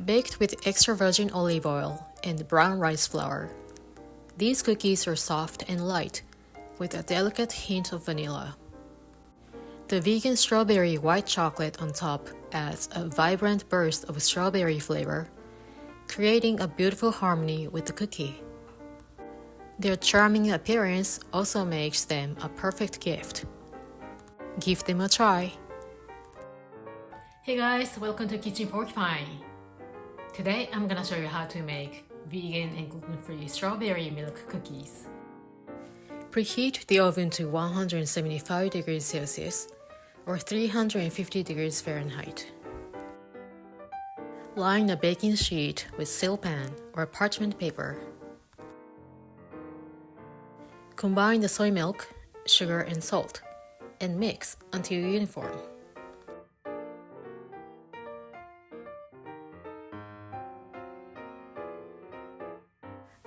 Baked with extra virgin olive oil and brown rice flour. These cookies are soft and light, with a delicate hint of vanilla. The vegan strawberry white chocolate on top adds a vibrant burst of strawberry flavor, creating a beautiful harmony with the cookie. Their charming appearance also makes them a perfect gift. Give them a try. Hey guys, welcome to Kitchen Porcupine. Today I'm gonna show you how to make vegan and gluten-free strawberry milk cookies. Preheat the oven to 175 degrees Celsius or 350 degrees Fahrenheit. Line a baking sheet with silpan or parchment paper. Combine the soy milk, sugar, and salt, and mix until uniform.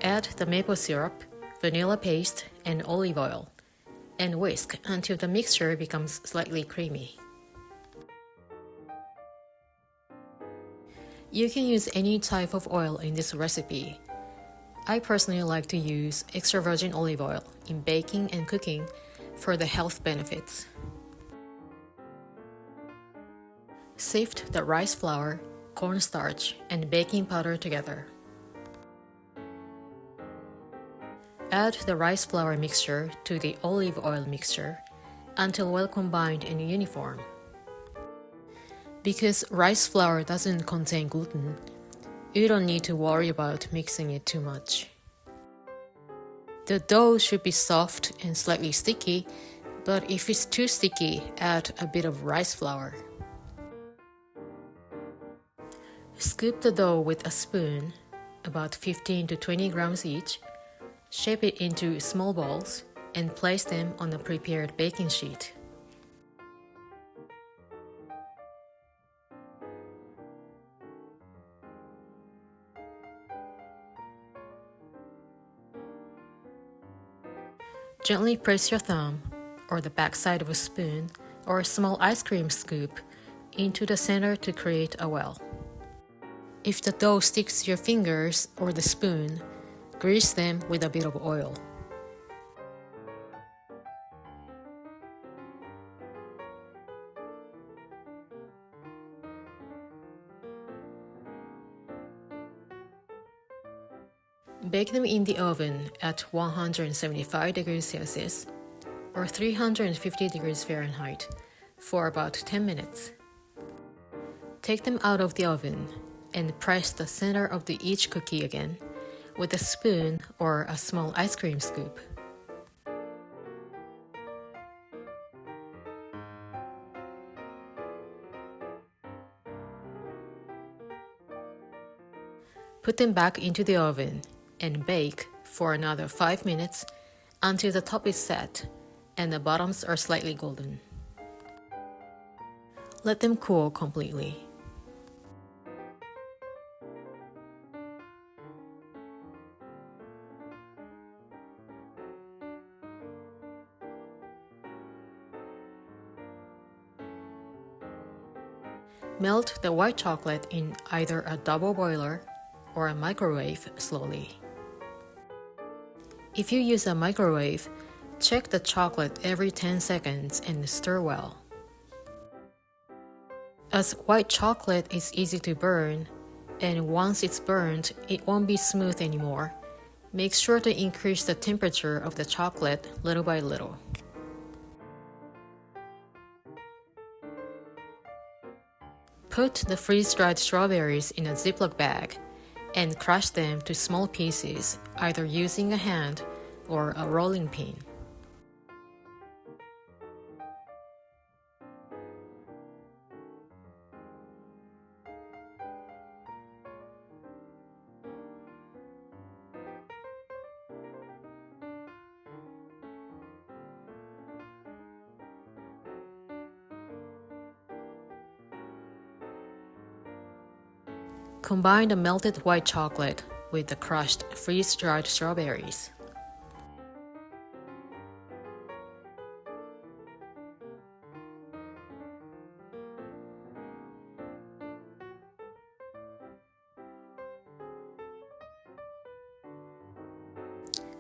Add the maple syrup, vanilla paste, and olive oil, and whisk until the mixture becomes slightly creamy. You can use any type of oil in this recipe. I personally like to use extra virgin olive oil in baking and cooking for the health benefits. Sift the rice flour, cornstarch, and baking powder together. Add the rice flour mixture to the olive oil mixture until well combined and uniform. Because rice flour doesn't contain gluten, you don't need to worry about mixing it too much. The dough should be soft and slightly sticky, but if it's too sticky, add a bit of rice flour. Scoop the dough with a spoon, about 15 to 20 grams each. Shape it into small balls and place them on a prepared baking sheet. Gently press your thumb or the backside of a spoon or a small ice cream scoop into the center to create a well. If the dough sticks to your fingers or the spoon, grease them with a bit of oil. Bake them in the oven at 175 degrees Celsius or 350 degrees Fahrenheit for about 10 minutes. Take them out of the oven and press the center of each cookie again with a spoon or a small ice cream scoop. Put them back into the oven and bake for another 5 minutes until the top is set and the bottoms are slightly golden. Let them cool completely. Melt the white chocolate in either a double boiler or a microwave slowly. If you use a microwave, check the chocolate every 10 seconds and stir well. As white chocolate is easy to burn, and once it's burned, it won't be smooth anymore, make sure to increase the temperature of the chocolate little by little. Put the freeze-dried strawberries in a Ziploc bag and crush them to small pieces, either using a hand or a rolling pin. Combine the melted white chocolate with the crushed freeze-dried strawberries.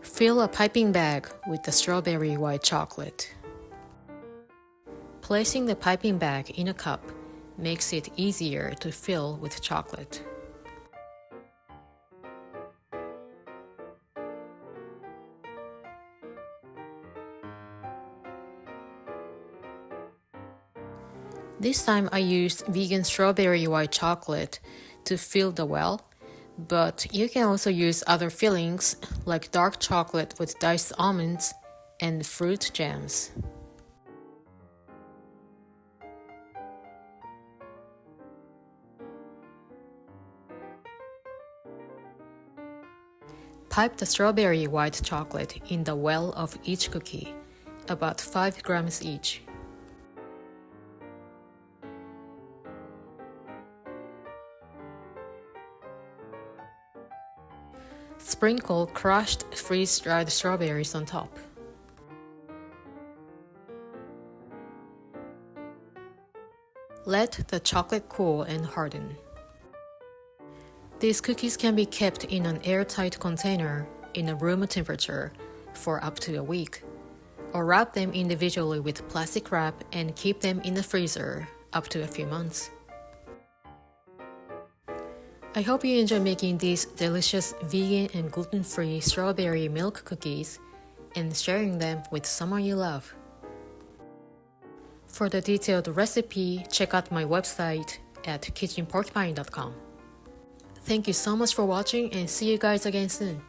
Fill a piping bag with the strawberry white chocolate. Placing the piping bag in a cup makes it easier to fill with chocolate. This time I used vegan strawberry white chocolate to fill the well, but you can also use other fillings like dark chocolate with diced almonds and fruit jams. Pipe the strawberry white chocolate in the well of each cookie, about 5 grams each. Sprinkle crushed freeze-dried strawberries on top. Let the chocolate cool and harden. These cookies can be kept in an airtight container in a room temperature for up to a week, or wrap them individually with plastic wrap and keep them in the freezer up to a few months. I hope you enjoy making these delicious vegan and gluten-free strawberry milk cookies and sharing them with someone you love. For the detailed recipe, check out my website at kitchenporcpine.com. Thank you so much for watching and see you guys again soon.